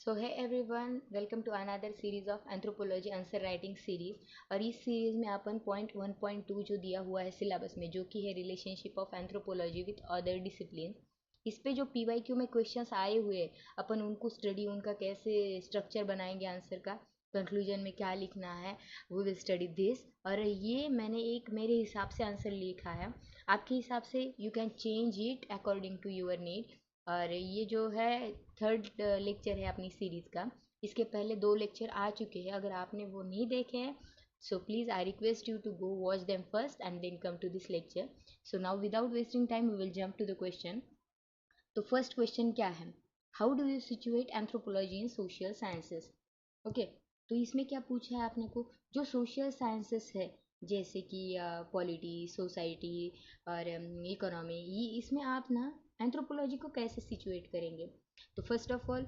So hi everyone, welcome to another series of anthropology answer writing series. और इस series में अपन point 1.2 जो दिया हुआ है सिलेबस में, जो कि है relationship of anthropology with other discipline, इस पे जो पीवाईक्यू में क्वेश्चंस आए हुए हैं अपन उनको स्टडी, उनका कैसे स्ट्रक्चर बनाएंगे, आंसर का कंक्लूजन में क्या लिखना है, वी विल स्टडी दिस। और ये मैंने एक मेरे हिसाब से आंसर लिखा है, आपके हिसाब से you can change it according to your need. और ये जो है थर्ड लेक्चर है अपनी सीरीज़ का। इसके पहले दो लेक्चर आ चुके हैं, अगर आपने वो नहीं देखे हैं so please I request you to go watch them first and then come to this lecture. So now without wasting time we will jump to the question. तो फर्स्ट क्वेश्चन क्या है, how do you situate anthropology in social sciences. Okay, तो इसमें क्या पूछा है आपने को, जो सोशल साइंसेस है जैसे कि पॉलिटी, सोसाइटी और इकोनॉमी, ये इसमें आप ना एंथ्रोपोलॉजी को कैसे सिचुएट करेंगे। तो फर्स्ट ऑफ ऑल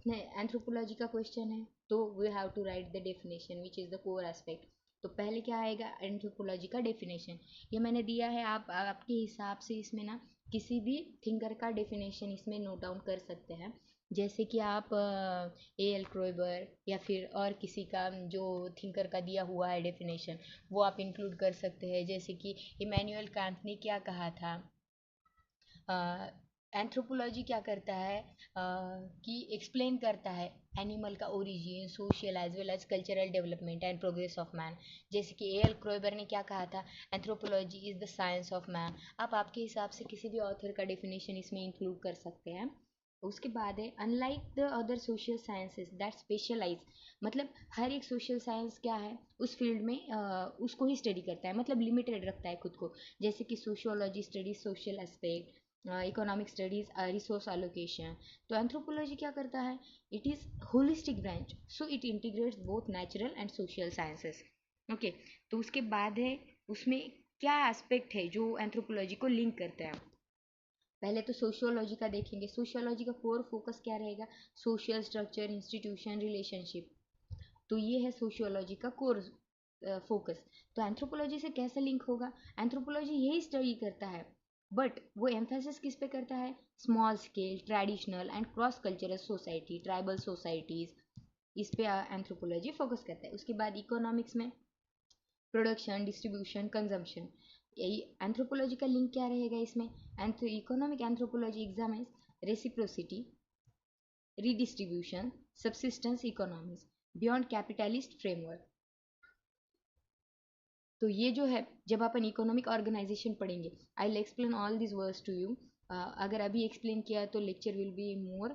एंथ्रोपोलॉजी का क्वेश्चन है तो we have to write the definition which is the core aspect. तो पहले क्या आएगा, एंथ्रोपोलॉजी का डेफिनेशन। ये मैंने दिया है, आप आपके हिसाब से इसमें ना किसी भी थिंकर का डेफिनेशन इसमें नोट डाउन कर सकते हैं। जैसे कि आप ए एल क्रोइबर या फिर और किसी का जो थिंकर का दिया हुआ है डेफिनेशन, वो आप इंक्लूड कर सकते हैं। जैसे कि इमैनुअल कांट ने क्या कहा था, एंथ्रोपोलॉजी क्या करता है कि एक्सप्लेन करता है एनिमल का origin, social as well as cultural development and progress of man. जैसे कि ए एल क्रोइबर ने क्या कहा था, anthropology is the science of man. आप आपके हिसाब से किसी भी ऑथर का डेफिनेशन इसमें इंक्लूड कर सकते हैं। उसके बाद है unlike the other social sciences that specialise, मतलब हर एक सोशल साइंस क्या है उस फील्ड में उसको ही स्टडी करता है, मतलब लिमिटेड रखता है खुद को। जैसे कि sociology studies social aspect, economic studies resource allocation. तो एंथ्रोपोलॉजी क्या करता है, it is holistic branch, so it integrates both natural and social sciences. Okay, तो उसके बाद है उसमें क्या एस्पेक्ट है जो एंथ्रोपोलॉजी को लिंक करता है। पहले तो सोशियोलॉजी का देखेंगे, सोशियोलॉजी का कोर फोकस क्या रहेगा, सोशल स्ट्रक्चर, इंस्टीट्यूशन, रिलेशनशिप। तो ये है सोशियोलॉजी का कोर फोकस। तो एंथ्रोपोलॉजी से कैसे लिंक होगा, एंथ्रोपोलॉजी यही स्टडी करता है बट वो एम्फेसिस किस पे करता है, small scale, traditional and cross cultural society, tribal societies, इस पे एंथ्रोपोलॉजी फोकस करता है। उसके बाद इकोनॉमिक्स में प्रोडक्शन, डिस्ट्रीब्यूशन, कंजम्पशन, यही एंथ्रोपोलॉजी का लिंक क्या रहेगा इसमें। Economic anthropology examines reciprocity, redistribution, subsistence economies beyond capitalist framework। तो ये जो है जब अपन इकोनॉमिक ऑर्गेनाइजेशन पढ़ेंगे, I will explain all this words to you. अगर अभी एक्सप्लेन किया तो लेक्चर विल बी मोर,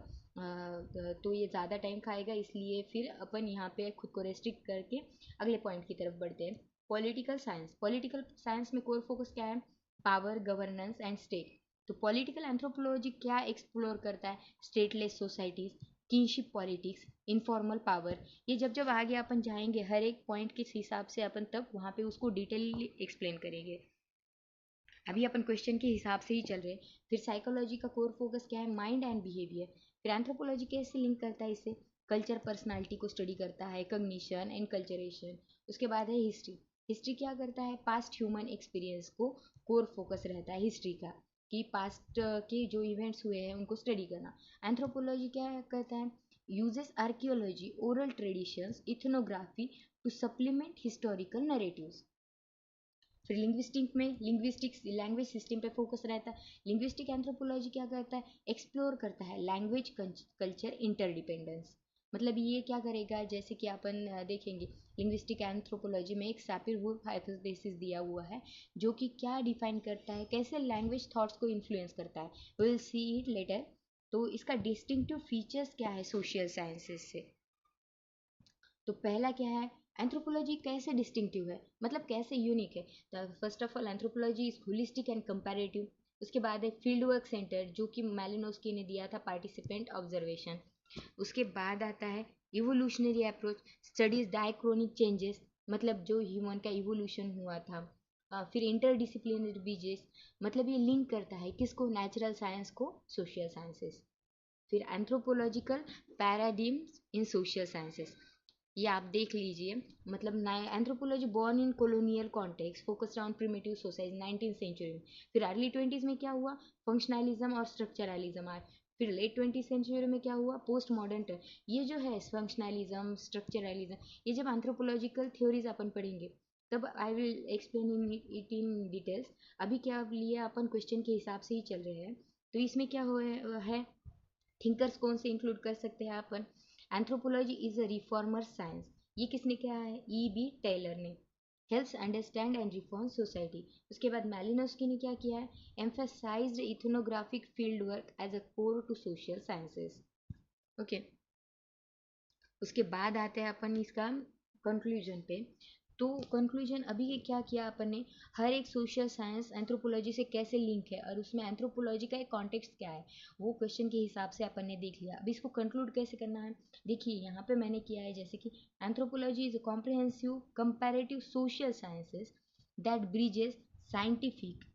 तो ये ज़्यादा टाइम खाएगा, इसलिए फिर अपन यहाँ पे खुद को रेस्ट्रिक्ट करके अगले पॉइंट की तरफ बढ़ते हैं। पॉलिटिकल साइंस, पॉलिटिकल साइंस में कोर फोकस क्या है, पावर, गवर्नेंस एंड स्टेट। तो पॉलिटिकल एंथ्रोपोलॉजी क्या एक्सप्लोर करता है, stateless societies, kinship politics, informal power. ये जब जब आगे अपन जाएंगे हर एक पॉइंट के हिसाब से अपन तब वहाँ पे उसको डिटेलली एक्सप्लेन करेंगे। अभी अपन क्वेश्चन के हिसाब से ही चल रहे हैं। फिर साइकोलॉजी का कोर फोकस क्या है, माइंड एंड बिहेवियर। फिर एंथ्रोपोलॉजी कैसे लिंक करता है इससे, कल्चर, पर्सनालिटी को स्टडी करता है, कग्निशन एंड कल्चरेशन। उसके बाद है हिस्ट्री, हिस्ट्री क्या करता है, पास्ट ह्यूमन एक्सपीरियंस को कोर फोकस रहता है हिस्ट्री का, कि पास्ट के जो इवेंट्स हुए हैं उनको स्टडी करना। एंथ्रोपोलॉजी क्या करता है, uses archaeology, oral traditions, ethnography to supplement historical narratives. फिर लिंग्विस्टिक में लिंग्विस्टिक्स लैंग्वेज सिस्टम पे फोकस रहता है। लिंग्विस्टिक एंथ्रोपोलॉजी क्या करता है, एक्सप्लोर करता है लैंग्वेज कल्चर इंटरडिपेंडेंस। मतलब ये क्या करेगा, जैसे कि अपन देखेंगे लिंग्विस्टिक एंथ्रोपोलॉजी में एक सैपिर-वुल्फ हाइपोथेसिस दिया हुआ है, जो कि क्या डिफाइन करता है, कैसे लैंग्वेज थॉट्स को इन्फ्लुएंस करता है, we will see it later. तो इसका डिस्टिंक्टिव फीचर्स क्या है सोशल साइंसेस से। तो पहला क्या है, एंथ्रोपोलॉजी कैसे डिस्टिंक्टिव है, मतलब कैसे यूनिक है। First of all anthropology is holistic and comparative. उसके बाद है फील्ड वर्क सेंटर, जो कि मैलिनोस्की ने दिया था, पार्टिसिपेंट ऑब्जर्वेशन। उसके बाद आता है evolutionary approach, studies diachronic changes, मतलब जो ह्यूमन का इवोल्यूशन हुआ था। फिर इंटरडिसिप्लिनरी बीजेस, मतलब ये लिंक करता है किसको, नेचुरल साइंस को सोशल साइंसेस। फिर anthropological paradigms in social sciences, ये आप देख लीजिए, मतलब नए anthropology born in colonial context, focused on primitive society 19th century में। फिर अर्ली 20s में क्या हुआ, फंक्शनलिज्म और स्ट्रक्चरलिज्म आए। फिर लेट 20 सेंचुरी में क्या हुआ, पोस्ट मॉडर्न टर्म। ये जो है फंक्शनलिज्म, स्ट्रक्चरलिज्म, ये जब एंथ्रोपोलॉजिकल थ्योरीज अपन पढ़ेंगे तब आई will explain in it in details. अभी क्या लिया अपन, क्वेश्चन के हिसाब से ही चल रहे हैं। तो इसमें क्या हो है, थिंकर्स कौन से इंक्लूड कर सकते हैं अपन। Anthropology is a reformer science, ये किसने कहा है, ई बी टेलर ने। Helps understand and reform society. उसके बाद मैलिनोस्की ने क्या किया है, emphasized ethnographic field work as a core to social sciences. Okay, उसके बाद आते हैं अपन इसका कंक्लूजन पे। तो कंक्लूजन अभी क्या किया अपन ने, हर एक सोशल साइंस एंथ्रोपोलॉजी से कैसे लिंक है और उसमें एंथ्रोपोलॉजी का एक कॉन्टेक्स्ट क्या है, वो क्वेश्चन के हिसाब से अपन ने देख लिया। अब इसको कंक्लूड कैसे करना है, देखिए यहाँ पे मैंने किया है, जैसे कि anthropology is a comprehensive comparative social sciences that bridges scientific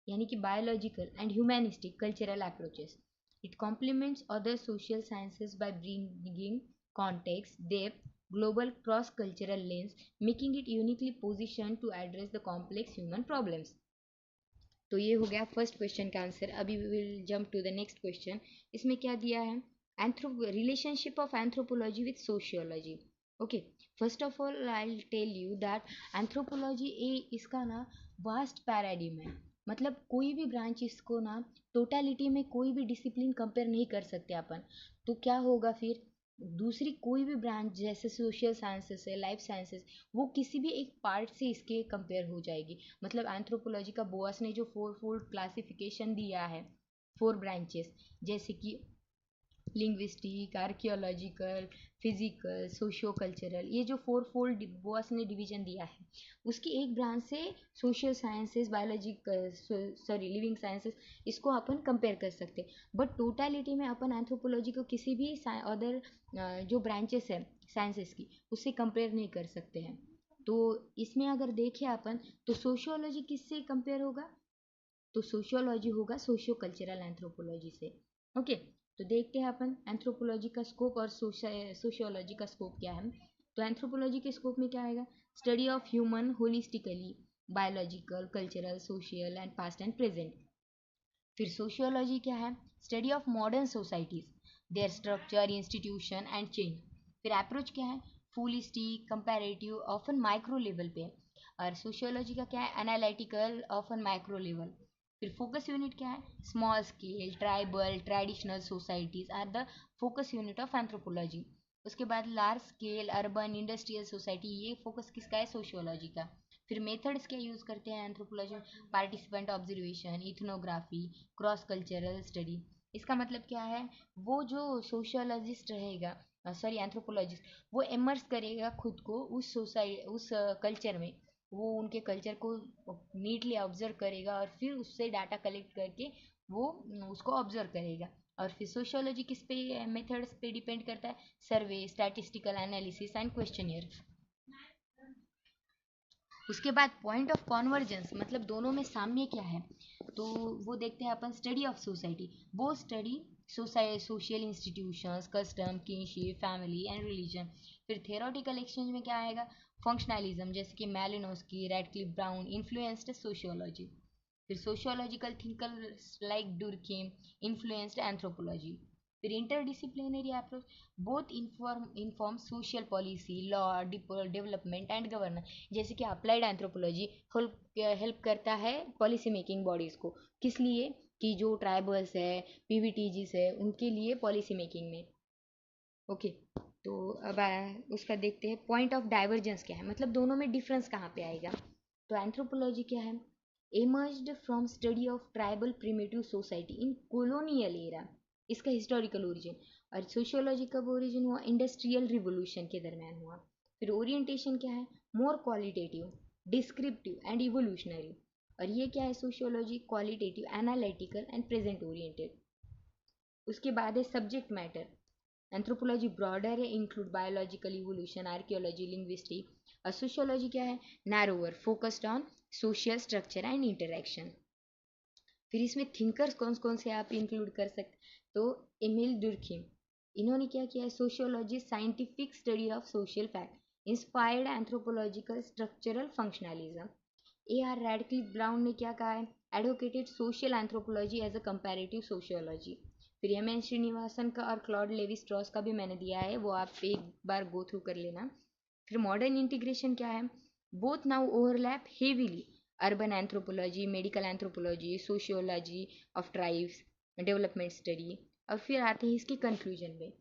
यानी कि biological and humanistic cultural approaches. It complements other social sciences by bringing context, depth, global cross-cultural lens, making it uniquely positioned to address the complex human problems. तो ये हो गया first question का answer. अभी we will jump to the next question. इसमें क्या दिया है, relationship of anthropology with sociology. Okay, first of all I tell you that anthropology इसका ना वास्ट पैराडिम है। मतलब कोई भी ब्रांच इसको ना टोटलिटी में कोई भी डिसिप्लिन कंपेयर नहीं कर सकते अपन। तो क्या होगा फिर, दूसरी कोई भी ब्रांच जैसे सोशल साइंसेस है, लाइफ साइंसेस, वो किसी भी एक पार्ट से इसके कंपेयर हो जाएगी। मतलब एंथ्रोपोलॉजी का बोअस ने जो 4 फोल्ड क्लासिफिकेशन दिया है, 4 ब्रांचेस, जैसे कि linguistic, archaeological, physical, socio cultural, ये जो 4 फोल्ड बोअस ने डिवीजन दिया है, उसकी एक ब्रांच से social sciences, biology, sorry living sciences, इसको अपन कंपेयर कर सकते हैं। बट टोटलिटी में अपन एंथ्रोपोलॉजी को किसी भी अदर जो ब्रांचेस है साइंसेस की, उससे कंपेयर नहीं कर सकते हैं। तो इसमें अगर देखें अपन, तो सोशियोलॉजी किससे कंपेयर होगा, तो सोशियोलॉजी होगा सोशियो कल्चरल एंथ्रोपोलॉजी से। ओके, तो देखते हैं अपन एंथ्रोपोलॉजी का स्कोप और सोशियोलॉजी का स्कोप क्या है। तो एंथ्रोपोलॉजी के स्कोप में क्या आएगा, study of human holistically, biological, cultural, social and past and present. फिर सोशियोलॉजी क्या है, study of modern societies, there structure, institution and change. फिर अप्रोच क्या है, फुलिस्टिक, कंपैरेटिव, ऑफन माइक्रो लेवल पे। और सोशियोलॉजी का क्या है, एनालिटिकल, ऑफन माइक्रो लेवल। फिर फोकस यूनिट क्या है, small scale, tribal, traditional societies are the focus unit of anthropology. उसके बाद large scale, urban, industrial society, ये फोकस किसका है, सोशियोलॉजी का। फिर मेथड्स क्या यूज़ करते हैं एंथ्रोपोलॉजी में, participant observation, ethnography, cross cultural study. इसका मतलब क्या है, वो जो सोशियोलॉजिस्ट रहेगा, सॉरी एंथ्रोपोलॉजिस्ट, वो इमर्स करेगा खुद को उस उस कल्चर में। वो उनके कल्चर को नीटली ऑब्जर्व करेगा और फिर उससे डाटा कलेक्ट करके वो उसको ऑब्जर्व करेगा। और फिर सोशियोलॉजी किस पे, मेथड्स पे डिपेंड करता है, सर्वे, स्टैटिस्टिकल एनालिसिस एंड क्वेश्चनियर। उसके बाद पॉइंट ऑफ कॉन्वर्जेंस, मतलब दोनों में साम्य क्या है, तो वो देखते हैं अपन, स्टडी ऑफ सोसाइटी, वो study social institutions, custom, kinship, family and religion. फिर थियोरेटिकल एक्सचेंज में क्या आएगा, फंक्शनलिज्म, जैसे कि Malinowski, Radcliffe Brown influenced sociology. फिर sociological thinkers like Durkheim influenced anthropology. फिर interdisciplinary approach, both inform social policy, law, development and governance. जैसे कि अप्लाइड एंथ्रोपोलॉजी हेल्प करता है पॉलिसी मेकिंग बॉडीज़ को, किस लिए, कि जो ट्राइबल्स है, पीवीटीजीस है, उनके लिए पॉलिसी मेकिंग में। ओके, तो अब उसका देखते हैं पॉइंट ऑफ डाइवर्जेंस क्या है, मतलब दोनों में डिफरेंस कहाँ पे आएगा। तो एंथ्रोपोलॉजी क्या है, emerged from study of tribal primitive society in colonial era, इसका हिस्टोरिकल ओरिजिन। और सोशियोलॉजी कब ओरिजिन हुआ, इंडस्ट्रियल रिवोल्यूशन के दरम्यान हुआ। फिर ओरिएंटेशन क्या है, मोर क्वालिटेटिव, डिस्क्रिप्टिव एंड इवोल्यूशनरी। और ये क्या है, sociology qualitative, analytical and present oriented. उसके बाद है सब्जेक्ट मैटर, एंथ्रोपोलॉजी ब्रॉडर है, include biological evolution, archaeology, linguistic. और सोशियोलॉजी क्या है, narrower, focused on social structure and interaction. फिर इसमें थिंकर्स कौन कौन से आप इंक्लूड कर सकते, तो एमिल दुर्खिम, इन्होंने क्या किया है, sociology scientific study of social fact inspired anthropological structural functionalism. A R Radcliffe Brown ने क्या कहा है, advocated social anthropology as a comparative sociology. फिर एम एन श्रीनिवासन का और क्लॉड लेवी स्ट्रॉस का भी मैंने दिया है, वो आप एक बार गो थ्रू कर लेना। फिर मॉडर्न इंटीग्रेशन क्या है, both now overlap heavily urban anthropology, medical anthropology, sociology of tribes, development study. और फिर आते हैं इसके कंक्लूजन में।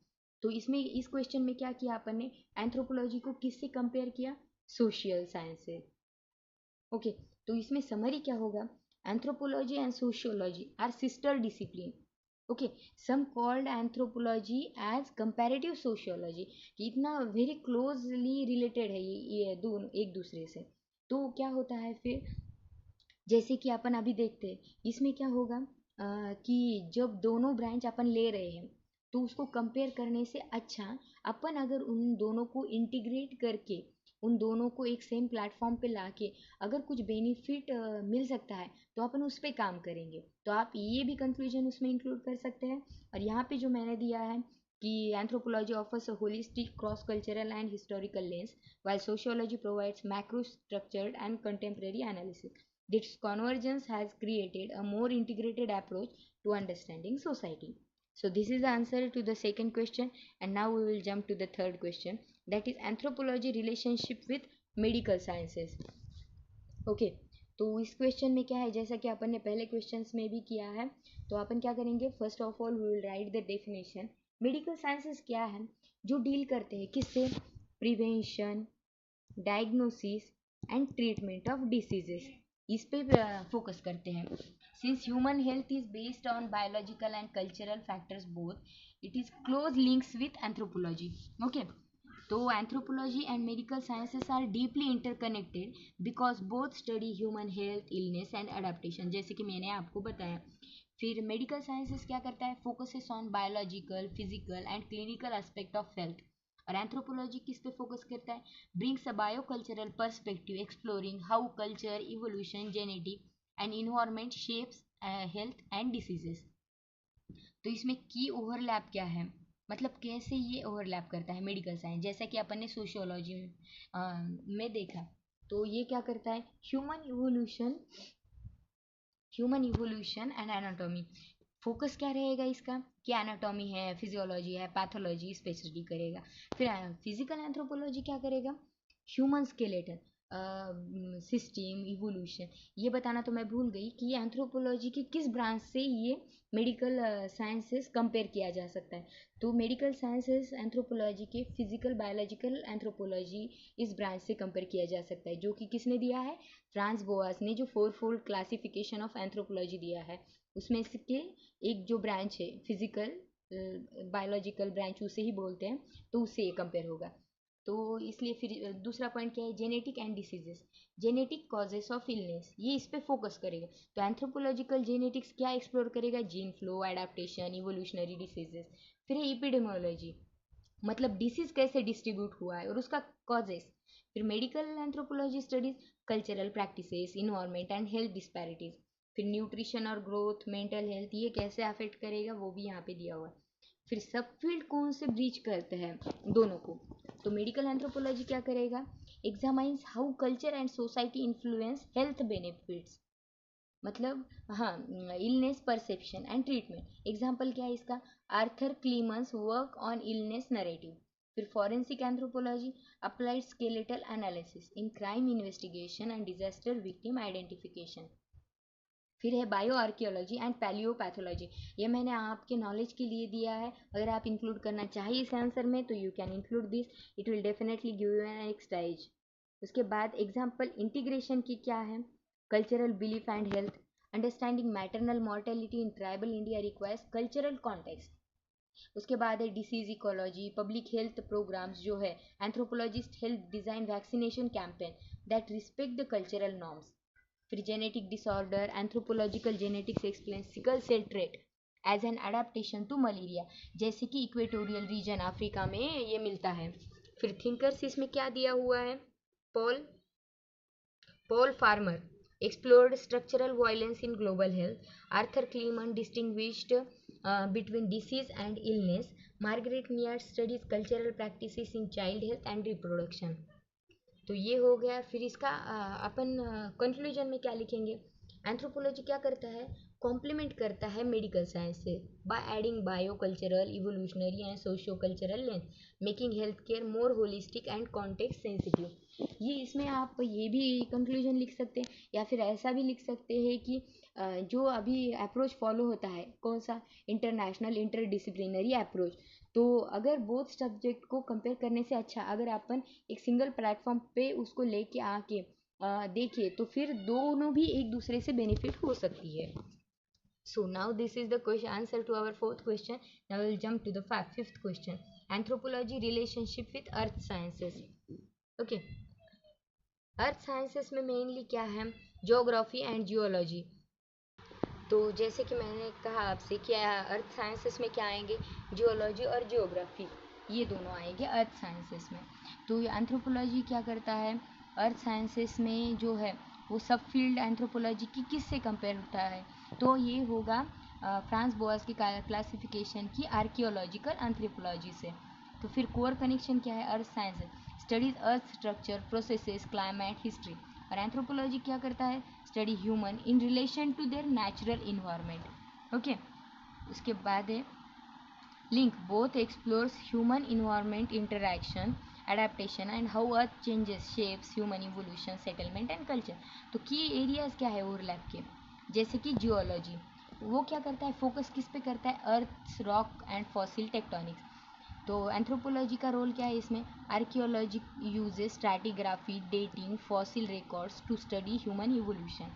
तो इसमें इस क्वेश्चन में क्या किया अपन ने, एंथ्रोपोलॉजी को किससे कंपेयर किया, सोशल साइंस से। ओके, तो इसमें समरी क्या होगा, anthropology and sociology are sister discipline. Okay, some called anthropology as comparative sociology, कि इतना वेरी क्लोजली रिलेटेड है ये दोनों एक दूसरे से। तो क्या होता है फिर, जैसे कि अपन अभी देखते हैं इसमें क्या होगा, कि जब दोनों ब्रांच अपन ले रहे हैं तो उसको कंपेयर करने से अच्छा अपन अगर उन दोनों को इंटीग्रेट करके उन दोनों को एक सेम प्लेटफॉर्म पे लाके अगर कुछ बेनिफिट मिल सकता है तो अपन उस पर काम करेंगे। तो आप ये भी कंक्लूजन उसमें इंक्लूड कर सकते हैं। और यहाँ पे जो मैंने दिया है कि anthropology offers a holistic cross cultural and historical lens while sociology provides macro structured and contemporary analysis. This convergence has created a more integrated approach to understanding society. So this is the answer to the second question, and now we will jump to the third question, that is anthropology relationship with medical sciences. Okay, तो इस question में क्या है, जैसा कि अपन ने पहले questions में भी किया है, तो अपन क्या करेंगे, first of all we will write the definition. Medical sciences क्या है, जो डील करते हैं किससे, prevention, diagnosis and treatment of diseases, इस पे फोकस करते हैं। Since human health is based on biological and cultural factors both, it is close links with anthropology. Okay, तो anthropology and medical sciences are deeply interconnected because both study human health, illness and adaptation, जैसे कि मैंने आपको बताया। फिर medical sciences क्या करता है, focuses on biological, physical and clinical aspect of health. और एंथ्रोपोलॉजी किस पे फोकस करता है, brings a biocultural perspective exploring how culture, evolution, genetic and environment shapes health and diseases. तो इसमें की ओवरलैप क्या है, मतलब कैसे ये ओवरलैप करता है मेडिकल साइंस, जैसा कि अपन ने सोशियोलॉजी में देखा। तो ये क्या करता है, human evolution and anatomy, focus क्या रहेगा इसका, कि एनाटॉमी है, फिजियोलॉजी है, पैथोलॉजी इस पे स्टडी करेगा। फिर फिजिकल एंथ्रोपोलॉजी क्या करेगा, ह्यूमन स्केलेटन, सिस्टम, इवोल्यूशन। ये बताना तो मैं भूल गई कि ये एंथ्रोपोलॉजी की किस ब्रांच से ये मेडिकल साइंसेस कंपेयर किया जा सकता है। तो मेडिकल साइंसेस एंथ्रोपोलॉजी के फिजिकल बायोलॉजिकल एंथ्रोपोलॉजी इस ब्रांच से कंपेयर किया जा सकता है, जो कि किसने दिया है, फ्रांस बोआस ने, जो 4-fold क्लासिफिकेशन ऑफ एंथ्रोपोलॉजी दिया है उसमें से एक जो ब्रांच है फिजिकल बायोलॉजिकल ब्रांच उसे ही बोलते हैं, तो उससे ये कंपेयर होगा। तो इसलिए फिर दूसरा पॉइंट क्या है, genetic and diseases, genetic causes of illness, ये इस पे फोकस करेगा। तो एंथ्रोपोलॉजिकल जेनेटिक्स क्या एक्सप्लोर करेगा, gene flow, adaptation, evolutionary diseases. फिर है एपिडेमोलॉजी, मतलब डिसीज कैसे डिस्ट्रीब्यूट हुआ है और उसका कॉजेस। फिर medical anthropology studies cultural practices, environment and health disparities. फिर न्यूट्रिशन और ग्रोथ, मेंटल हेल्थ, ये कैसे अफेक्ट करेगा वो भी यहाँ पे दिया हुआ है। फिर सब फील्ड कौन से ब्रीच करते हैं दोनों को, तो मेडिकल एंथ्रोपोलॉजी क्या करेगा, examines how culture and society influence health benefits, मतलब हाँ, illness perception and treatment. Example क्या है इसका, Arthur Kleinman's work on illness narrative. फिर forensic anthropology applied skeletal analysis in crime investigation and disaster victim identification. फिर है bio archaeology and पैलियोपैथोलॉजी, ये मैंने आपके नॉलेज के लिए दिया है, अगर आप इंक्लूड करना चाहिए इस आंसर में तो you can include this, it will definitely give you an exercise. उसके बाद एग्जाम्पल इंटीग्रेशन की क्या है, cultural belief and health, understanding maternal mortality in tribal India requires cultural context. उसके बाद है disease ecology, public health programs जो है, anthropologist health design vaccination campaign that respect the cultural norms. फिर genetic disorder, anthropological genetics explain sickle cell trait as an adaptation to malaria, जैसे कि equatorial region Africa में ये मिलता है। फिर थिंकर्स इसमें क्या दिया हुआ है, Paul Paul farmer explored structural violence in global health, Arthur Kleeman distinguished between disease and illness, Margaret Mead studies cultural practices in child health and reproduction। तो ये हो गया। फिर इसका अपन कंक्लूजन में क्या लिखेंगे, एंथ्रोपोलॉजी क्या करता है, कॉम्प्लीमेंट करता है मेडिकल साइंस से by adding bio cultural evolutionary and socio cultural lens, making health care more holistic and context sensitive. ये इसमें आप ये भी कंक्लूजन लिख सकते हैं, या फिर ऐसा भी लिख सकते हैं कि जो अभी अप्रोच फॉलो होता है, कौन सा, इंटरनेशनल इंटरडिसिप्लिनरी अप्रोच, तो अगर बोथ सब्जेक्ट को कंपेयर करने से अच्छा अगर अपन एक सिंगल प्लेटफॉर्म पे उसको लेके आके देखिए तो फिर दोनों भी एक दूसरे से बेनिफिट हो सकती है। So now this is the question answer to our fourth question. Now we will jump to the fifth question. Anthropology relationship with earth sciences. Okay. Earth sciences में मेनली क्या है, ज्योग्राफी एंड जियोलॉजी। तो जैसे कि मैंने कहा आपसे कि अर्थ साइंसेस में क्या आएंगे, जियोलॉजी और जियोग्राफी, ये दोनों आएंगे अर्थ साइंसेस में। तो ये एंथ्रोपोलॉजी क्या करता है, अर्थ साइंसेस में जो है वो सब फील्ड एंथ्रोपोलॉजी की किससे कंपेयर होता है, तो ये होगा फ्रांस बोअस की क्लासिफिकेशन की आर्कियोलॉजिकल एंथ्रोपोलॉजी से। तो फिर कोर कनेक्शन क्या है, earth science studies earth structure processes climate history, और एंथ्रोपोलॉजी क्या करता है, study human in relation to their natural environment. Okay, उसके बाद है link both explores human environment interaction adaptation and how earth changes shapes human evolution settlement and culture. तो key areas क्या है ओवरलैप के, जैसे कि जियोलॉजी वो क्या करता है, फोकस किस पे करता है, earth rock and fossil tectonics. तो एंथ्रोपोलॉजी का रोल क्या है इसमें, archaeology uses stratigraphy dating fossil records to study human evolution.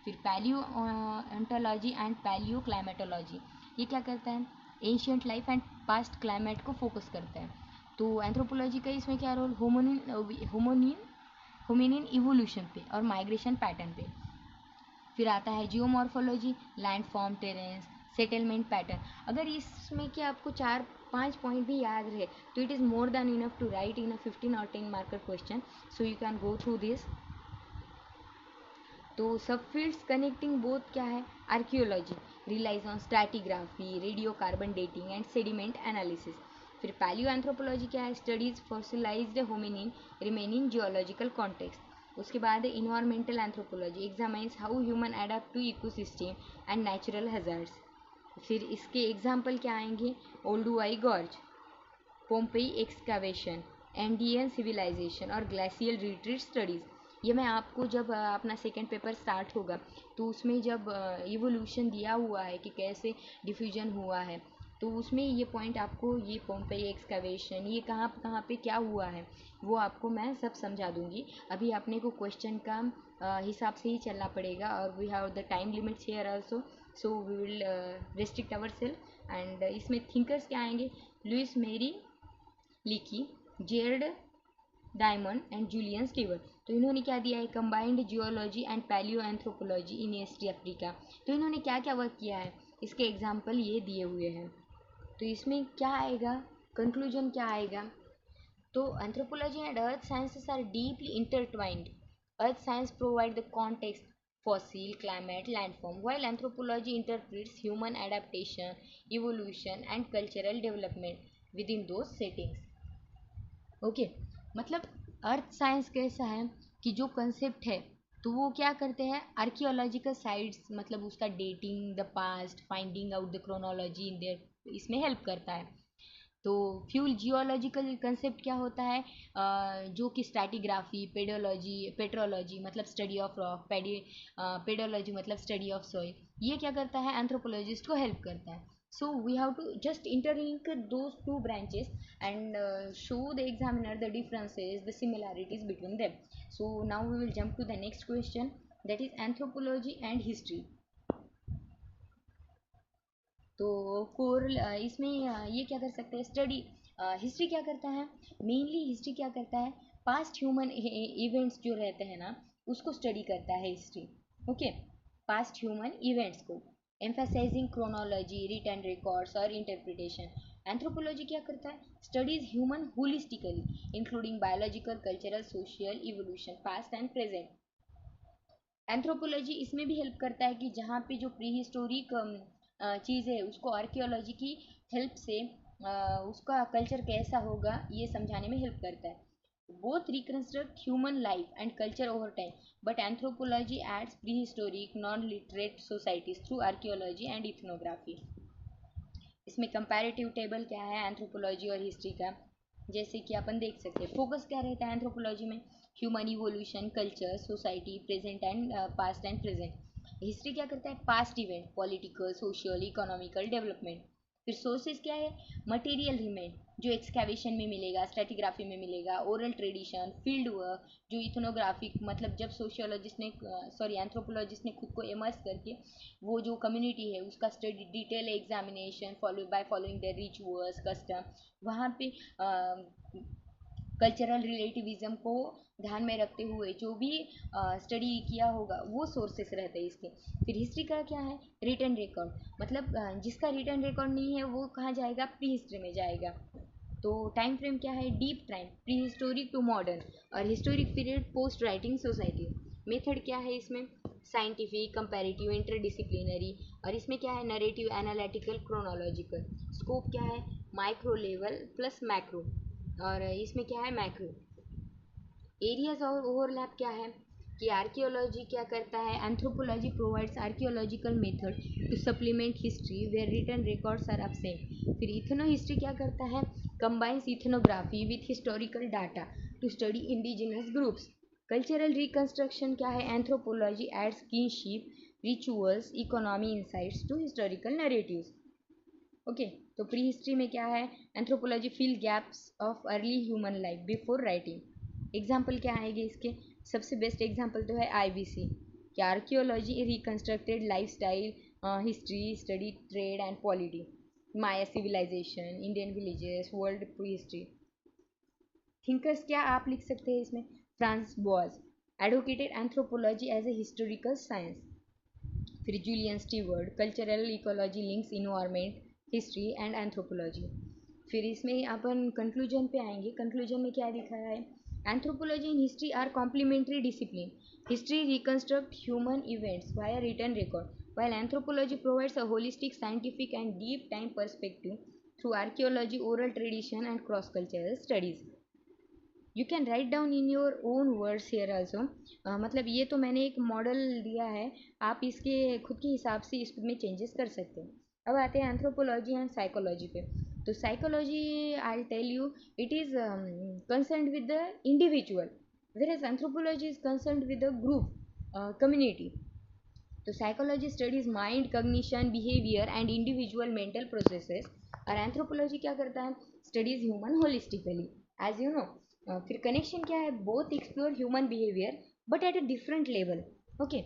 फिर पैलियोन्टोलॉजी एंड पैलियो क्लाइमेटोलॉजी, ये क्या करता है, ancient life and past climate को फोकस करता है। तो एंथ्रोपोलॉजी का इसमें क्या रोल, होमिनिन इवोल्यूशन पे और माइग्रेशन पैटर्न पे। फिर आता है geomorphology, landform terrains settlement pattern. अगर इसमें कि आपको 4-5 पॉइंट भी याद रहे तो it is more than enough to write in a 15 और 10 marker question, so you can go through this. तो सब फील्ड्स कनेक्टिंग बोथ क्या है, archaeology relies on stratigraphy radio carbon dating and sediment analysis. फिर पैलियो एंथ्रोपोलॉजी क्या है, studies fossilized hominin remaining geological context. उसके बाद environmental anthropology examines how human adapt to ecosystem and natural hazards. फिर इसके example क्या आएंगे, ओल्डुआई Gorge, Pompeii excavation, Andean civilization और ग्लेशियल रिट्रीट स्टडीज़। ये मैं आपको जब अपना सेकेंड पेपर स्टार्ट होगा तो उसमें जब इवोल्यूशन दिया हुआ है कि कैसे डिफ्यूजन हुआ है, तो उसमें ये पॉइंट आपको, ये पोम्पेई एक्सकावेशन ये कहाँ कहाँ पे क्या हुआ है वो आपको मैं सब समझा दूंगी। अभी अपने को क्वेश्चन का हिसाब से ही चलना पड़ेगा, और we have the time limits here also, so we will restrict ourself. And इसमें थिंकर्स क्या आएंगे, Louis Mary Leakey, Jared Diamond and Julian Steward. तो इन्होंने क्या दिया है, combined geology and palaeo anthropology in East Africa. तो इन्होंने क्या क्या वर्क किया है, इसके एग्जाम्पल ये दिए हुए हैं। तो इसमें क्या आएगा, कंक्लूजन क्या आएगा, तो anthropology and earth sciences are deeply intertwined. Earth science provide the context fossil climate landform while anthropology interprets human adaptation evolution and cultural development within those settings। Okay, मतलब अर्थ साइंस कैसा है कि जो concept है तो वो क्या करते हैं, आर्कियोलॉजिकल साइट्स मतलब उसका dating the past finding out the chronology in their, इसमें हेल्प करता है। तो फ्यूल जियोलॉजिकल कंसेप्ट क्या होता है, जो कि स्ट्रैटिग्राफी पेट्रोलॉजी मतलब स्टडी ऑफ रॉक, पेडोलॉजी मतलब स्टडी ऑफ सॉइल, ये क्या करता है, एंथ्रोपोलॉजिस्ट को हेल्प करता है। So we have to just interlink those two branches and show the examiner the differences, the similarities between them. So now we will jump to the next question, that is anthropology and history। तो core इसमें ये क्या कर सकते हैं, study history क्या करता है, मेनली हिस्ट्री क्या करता है, पास्ट ह्यूमन इवेंट्स जो रहते हैं ना उसको स्टडी करता है history. Okay, past human events को एम्फेसाइजिंग क्रोनोलॉजी रिटर्न रिकॉर्ड्स और इंटरप्रिटेशन। एंथ्रोपोलॉजी क्या करता है, studies human holistically including biological cultural social evolution past and present. Anthropology इसमें भी हेल्प करता है कि जहाँ पे जो प्री हिस्टोरिक चीज़ है उसको आर्कियोलॉजी की हेल्प से उसका कल्चर कैसा होगा ये समझाने में हेल्प करता है। Both reconstruct human life and culture over time, but anthropology adds prehistoric, non-literate societies through archaeology and ethnography. इसमें कंपैरेटिव टेबल क्या है एंथ्रोपोलॉजी और हिस्ट्री का, जैसे कि अपन देख सकते हैं फोकस क्या रहता है एंथ्रोपोलॉजी में, human evolution, culture, society, present and past and present. History क्या करता है, past event, political, social, economical development. फिर सोर्सेज क्या है, मटेरियल रिमेन जो एक्सकैवेशन में मिलेगा, स्ट्रेटिग्राफी में मिलेगा, ओरल ट्रेडिशन, फील्ड वर्क, जो इथनोग्राफिक मतलब जब सोशियोलॉजिस्ट ने सॉरी एंथ्रोपोलॉजिस्ट ने खुद को इमर्स करके वो जो कम्युनिटी है उसका study detail examination follow by following the rituals custom, वहाँ पे कल्चरल रिलेटिविज्म को ध्यान में रखते हुए जो भी स्टडी किया होगा वो सोर्सेस रहते हैं इसके। फिर हिस्ट्री का क्या है, रिटन रिकॉर्ड, मतलब जिसका रिटन रिकॉर्ड नहीं है वो कहाँ जाएगा, प्री हिस्ट्री में जाएगा। तो टाइम फ्रेम क्या है, deep time, pre historic to modern, और historic period post writing society. Method क्या है इसमें, साइंटिफिक, कंपैरेटिव, इंटरडिसिप्लिनरी, और इसमें क्या है, नरेटिव, एनालिटिकल, क्रोनोलॉजिकल। स्कोप क्या है, माइक्रो लेवल प्लस मैक्रो, और इसमें क्या है, मैक्रो। एरियाज और ओवरलैप क्या है कि आर्कियोलॉजी क्या करता है, anthropology provides archaeological method to supplement history where written records are absent। फिर इथनो हिस्ट्री क्या करता है, combines ethnography with historical data to study indigenous groups. Cultural reconstruction क्या है, anthropology aids kinship, rituals, economy insights to historical narratives. Okay, तो pre history में क्या है, anthropology fill gaps of early human life before writing. Example क्या आएंगे इसके, सबसे बेस्ट एग्जाम्पल तो है आईबीसी कि archaeology reconstructed life style, history study trade and polity, Maya civilization, Indian villages, world pre history. Thinkers क्या आप लिख सकते हैं इसमें, Franz Boas advocated anthropology as a historical science. फिर Julian Steward, cultural ecology links environment, history and anthropology. फिर इसमें अपन conclusion पे आएंगे, कंक्लूजन में क्या लिखा है, anthropology and history are complementary discipline, history reconstruct human events via written record, while anthropology provides a holistic, scientific, and deep time perspective through archaeology, oral tradition, and cross cultural studies. You can write down in your own words here also, मतलब ये तो मैंने एक model दिया है, आप इसके खुद के हिसाब से इसमें चेंजेस कर सकते हैं। अब आते हैं एंथ्रोपोलॉजी एंड साइकोलॉजी पे। तो psychology I tell you it is concern with the individual, whereas anthropology is concern with the group community. तो psychology studies mind, cognition, behaviour and individual mental processes, और anthropology क्या करता है, studies human holistically, as you know. फिर connection क्या है, both explore human behaviour but at a different level. Okay,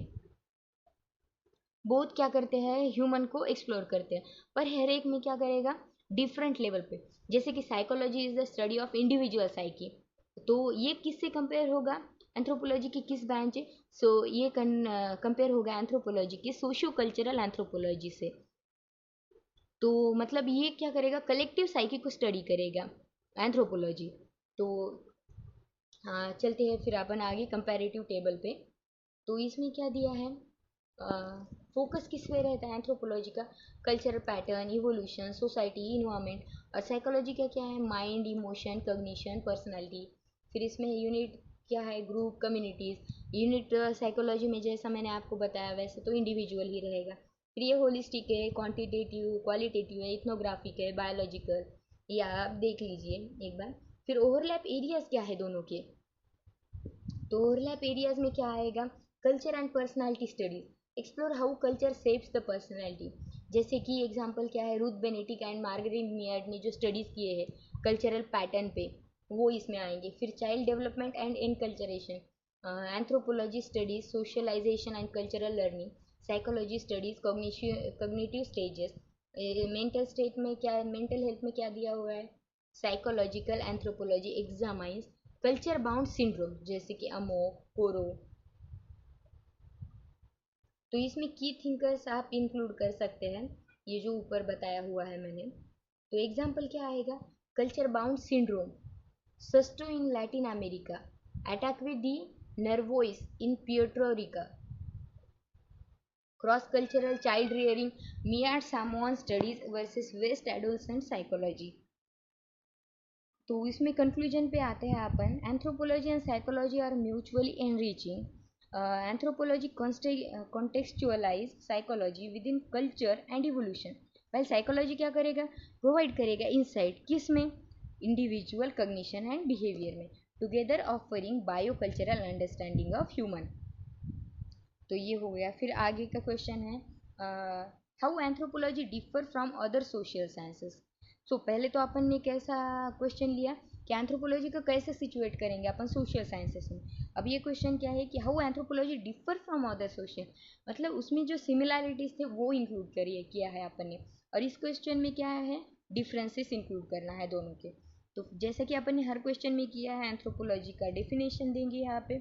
both क्या करते हैं, ह्यूमन को एक्सप्लोर करते हैं, पर हर एक में क्या करेगा, डिफरेंट लेवल पे। जैसे कि psychology is the study of individual psyche, तो ये किससे कंपेयर होगा, एंथ्रोपोलॉजी की किस ब्रांच है, सो ये कंपेयर होगा एंथ्रोपोलॉजी की सोशियो कल्चरल एंथ्रोपोलॉजी से। तो मतलब ये क्या करेगा, कलेक्टिव साइकी को स्टडी करेगा एंथ्रोपोलॉजी। तो हाँ चलते हैं फिर अपन आगे कंपैरेटिव टेबल पे। तो इसमें क्या दिया है, फोकस किस पे रहता है एंथ्रोपोलॉजी का, cultural pattern, evolution, society, environment, और साइकोलॉजी का क्या है, माइंड, इमोशन, कॉग्निशन, पर्सनालिटी। फिर इसमें यूनिट क्या है, ग्रुप, कम्युनिटीज़। यूनिट साइकोलॉजी में जैसा मैंने आपको बताया वैसे तो इंडिविजुअल ही रहेगा। फिर ये होलिस्टिक है, क्वांटिटेटिव, क्वालिटेटिव है, इथनोग्राफिक है, बायोलॉजिकल, या आप देख लीजिए एक बार। फिर ओवरलैप एरियाज क्या है दोनों के, तो ओवरलैप एरियाज में क्या आएगा, culture and personality studies explore how culture shapes the personality. जैसे कि एग्जांपल क्या है, रूथ बेनेटिक एंड मार्गरेट मियार्ड ने जो स्टडीज़ किए हैं कल्चरल पैटर्न पे, वो इसमें आएंगे। फिर child development and enculturation, anthropology studies socialization and cultural learning, psychology studies cognitive stages. Mental state में क्या, मेंटल हेल्थ में क्या दिया हुआ है, psychological anthropology examines culture bound syndrome, जैसे कि अमोक, कोरो। तो इसमें की थिंकर्स आप इंक्लूड कर सकते हैं, ये जो ऊपर बताया हुआ है मैंने। तो एग्जाम्पल क्या आएगा, culture bound syndrome, susto in Latin America, attack with the nervios in Puerto Rico, cross cultural child rearing, Mead Samoan studies versus west adolescent psychology. तो इसमें कंक्लूजन पे आते हैं अपन। Anthropology and psychology are mutually enriching. Anthropology contextualize psychology within culture and evolution, well psychology क्या करेगा, provide करेगा insight किस में, इंडिविजुअल कॉग्निशन एंड बिहेवियर में, together offering bio cultural understanding of human. तो ये हो गया. फिर आगे का क्वेश्चन है how anthropology differ from other social sciences. So पहले तो अपन ने कैसा क्वेश्चन लिया कि एंथ्रोपोलॉजी को कैसे सिचुएट करेंगे अपन सोशल साइंसेस में. अब ये क्वेश्चन क्या है कि how anthropology differ from other social, मतलब उसमें जो सिमिलैरिटीज थे वो इंक्लूड करिए किया है अपन ने, और इस क्वेश्चन में क्या है, डिफरेंसेस इंक्लूड करना है दोनों के. तो जैसा कि अपन ने हर क्वेश्चन में किया है, एंथ्रोपोलॉजी का डेफिनेशन देंगे यहाँ पे.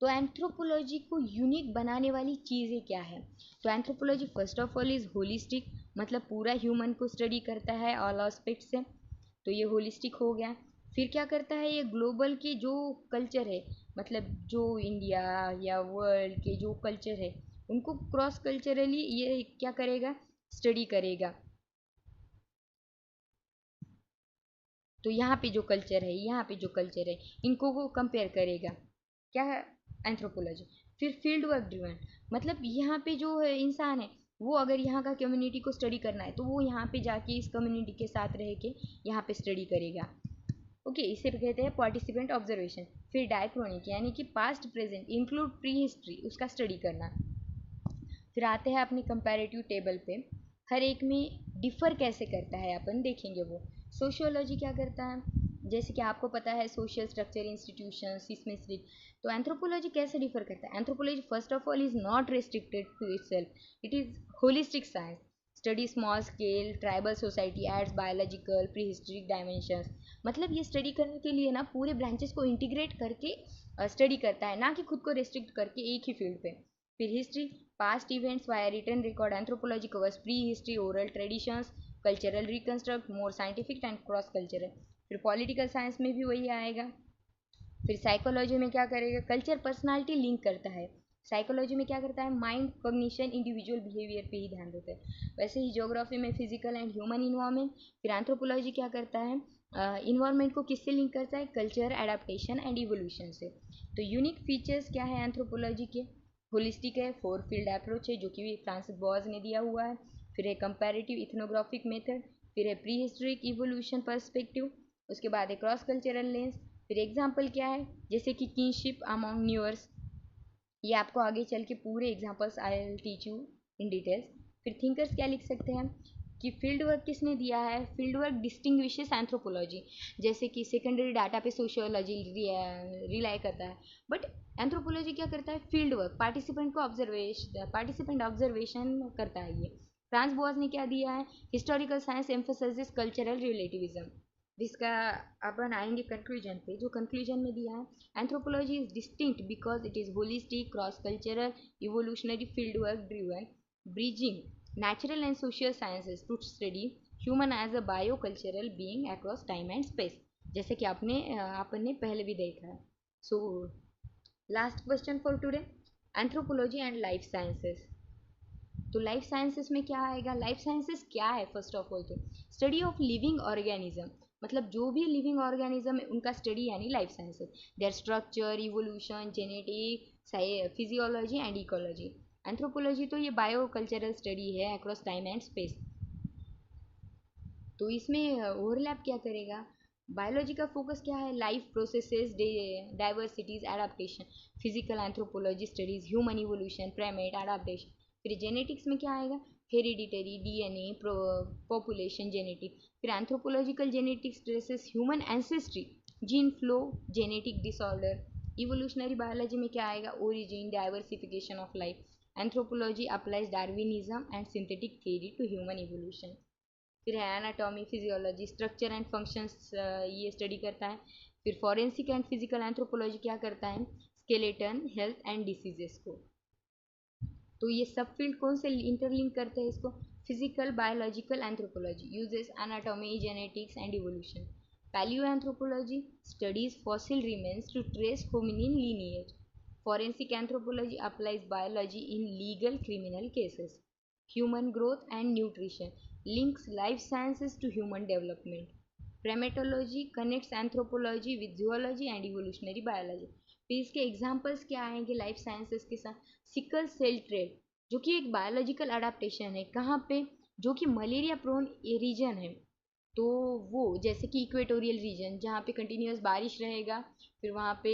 तो एंथ्रोपोलॉजी को यूनिक बनाने वाली चीज़ें क्या है. तो anthropology first of all is holistic, मतलब पूरा ह्यूमन को स्टडी करता है ऑल एस्पेक्ट से. तो ये होलिस्टिक हो गया. फिर क्या करता है, ये ग्लोबल की जो कल्चर है, मतलब जो इंडिया या वर्ल्ड के जो कल्चर है उनको क्रॉस कल्चरली ये क्या करेगा, स्टडी करेगा. तो यहाँ पे जो कल्चर है, यहाँ पे जो कल्चर है, इनको वो कंपेयर करेगा. क्या है एंथ्रोपोलॉजी. फिर फील्ड वर्क ड्रिवन, मतलब यहाँ पे जो है इंसान है वो अगर यहाँ का कम्युनिटी को स्टडी करना है तो वो यहाँ पे जाके इस कम्युनिटी के साथ रह के यहाँ पे स्टडी करेगा. ओके, इसे कहते हैं पार्टिसिपेंट ऑब्जर्वेशन. फिर डायक्रोनिक यानी कि past present include pre history, उसका स्टडी करना. फिर आते हैं अपनी कंपैरेटिव टेबल पे, हर एक में डिफ़र कैसे करता है अपन देखेंगे वो. सोशियोलॉजी क्या करता है, जैसे कि आपको पता है सोशल स्ट्रक्चर इंस्टीट्यूशंस इसमें से. तो एंथ्रोपोलॉजी कैसे डिफर करता है, anthropology first of all is not restricted to itself, it is holistic science, study small scale tribal society aids biological pre historic dimensions. मतलब ये स्टडी करने के लिए ना पूरे ब्रांचेस को इंटीग्रेट करके स्टडी करता है, ना कि खुद को रेस्ट्रिक्ट करके एक ही फील्ड पे. फिर history, past events via return record, anthropology covers pre history, oral traditions, cultural reconstruct, more scientific and cross cultural. फिर पॉलिटिकल साइंस में भी वही आएगा. फिर साइकोलॉजी में क्या करेगा, कल्चर पर्सनालिटी लिंक करता है. साइकोलॉजी में क्या करता है, माइंड कॉग्निशन इंडिविजुअल बिहेवियर पे ही ध्यान देता है. वैसे ही ज्योग्राफी में फिजिकल एंड ह्यूमन इन्वायरमेंट. फिर एंथ्रोपोलॉजी क्या करता है, इन्वायरमेंट को किससे लिंक करता है, कल्चर एडाप्टेशन एंड इवोल्यूशन से. तो यूनिक फीचर्स क्या है एंथ्रोपोलॉजी के, होलिस्टिक है, फोर फील्ड अप्रोच है जो कि फ्रांसिस बॉज ने दिया हुआ है. फिर है कंपैरेटिव इथनोग्राफिक मेथड. फिर है प्री हिस्ट्रिक इवोल्यूशन पर्सपेक्टिव. उसके बाद है क्रॉस कल्चरल लेंस. फिर एग्जाम्पल क्या है, जैसे कि किनशिप अमॉन्ग न्यूअर्स, ये आपको आगे चल के पूरे examples I will teach you in details. फिर थिंकर्स क्या लिख सकते हैं कि फील्ड वर्क किसने दिया है, फील्ड वर्क डिस्टिंग्विशेस एंथ्रोपोलॉजी, जैसे कि सेकेंडरी डाटा पे सोशियोलॉजी रिलाई करता है, बट एंथ्रोपोलॉजी क्या करता है, फील्ड वर्क पार्टिसिपेंट को पार्टिसिपेंट ऑब्जर्वेशन करता है. ये फ्रांस बॉज ने क्या दिया है, historical science emphasises cultural relativism. जिसका अपन आएंगे कंक्लूजन पे, जो कंक्लूजन में दिया है, anthropology is distinct because it is holistic cross cultural evolutionary field work driven, bridging natural and social sciences to study human as a biocultural being across time and space, जैसे कि आपने पहले भी देखा है. So last question for today, anthropology and life sciences. तो life sciences में क्या आएगा, लाइफ साइंसेस क्या है, फर्स्ट ऑफ ऑल तो स्टडी ऑफ लिविंग ऑर्गेनिज्म, मतलब जो भी लिविंग ऑर्गेनिज्म है उनका स्टडी यानी life sciences, there structure evolution genetic physiology and ecology. Anthropology तो ये बायो कल्चरल स्टडी है अक्रॉस टाइम एंड स्पेस. तो इसमें ओवरलैप क्या करेगा, बायोलॉजी का फोकस क्या है, life processes diversities adaptation. Physical anthropology studies human evolution primate adaptation. फिर जेनेटिक्स में क्या आएगा, हेरिडिटरी डीएनए पॉपुलेशन जेनेटिक. फिर anthropological genetics traces human ancestry gene flow genetic disorder. Evolutionary biology में क्या आएगा, origin diversification of life. Anthropology applies Darwinism and synthetic theory to human evolution. फिर है anatomy physiology structure and functions, ये study करता है. फिर फॉरेंसिक एंड फिजिकल एंथ्रोपोलॉजी क्या करता है, स्केलेटन हेल्थ एंड डिसीजेस को. तो ये सब फील्ड कौन से इंटरलिंक करते हैं इसको, physical biological anthropology uses anatomy genetics and evolution. Palaeo anthropology studies fossil remains to trace hominin lineage. Forensic anthropology applies biology in legal criminal cases. Human growth and nutrition links life sciences to human development. Primatology connects anthropology with zoology and evolutionary biology. फिर इसके examples क्या आएंगे life sciences के साथ? Sickle cell trail, जो कि एक biological adaptation है, कहाँ पे? जो कि मलेरिया प्रोन रीजन है, तो वो जैसे कि इक्वेटोरियल रीजन जहाँ पे कंटिन्यूस बारिश रहेगा, फिर वहाँ पे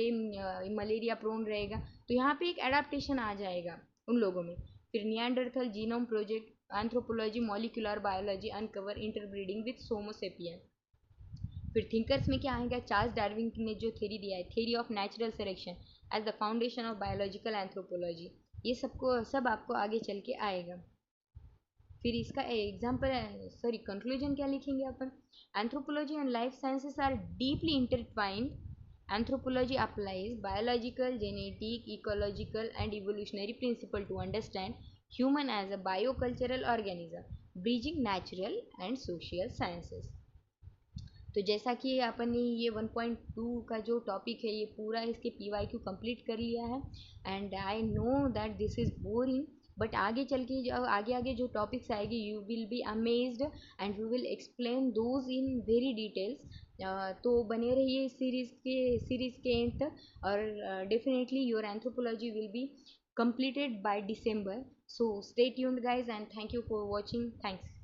मलेरिया प्रोन रहेगा, तो यहाँ पे एक एडाप्टेशन आ जाएगा उन लोगों में. फिर Neanderthal genome project, anthropology molecular biology uncover interbreeding with Homo sapiens. फिर थिंकर्स में क्या आएगा? चार्ल्स डार्विन ने जो थ्योरी दिया है, theory of natural selection as the foundation of biological anthropology, ये सबको सब आपको आगे चल के आएगा. फिर इसका एग्जाम्पल, सॉरी कंक्लूजन क्या लिखेंगे अपन? Anthropology and life sciences are deeply intertwined. Anthropology applies biological, genetic, ecological, and evolutionary principle to understand human as a biocultural organism, bridging natural and social sciences. तो जैसा कि अपन ने ये 1.2 का जो टॉपिक है, ये पूरा इसके PYQ कंप्लीट कर लिया है. And I know that this is boring, but आगे चल के जो आगे आगे जो टॉपिक्स आएगी, you will be amazed and we will explain those in very details. तो बने रहिए इस सीरीज़ के एंड तक, और definitely your anthropology will be completed by December. So stay tuned guys, and thank you for watching. Thanks.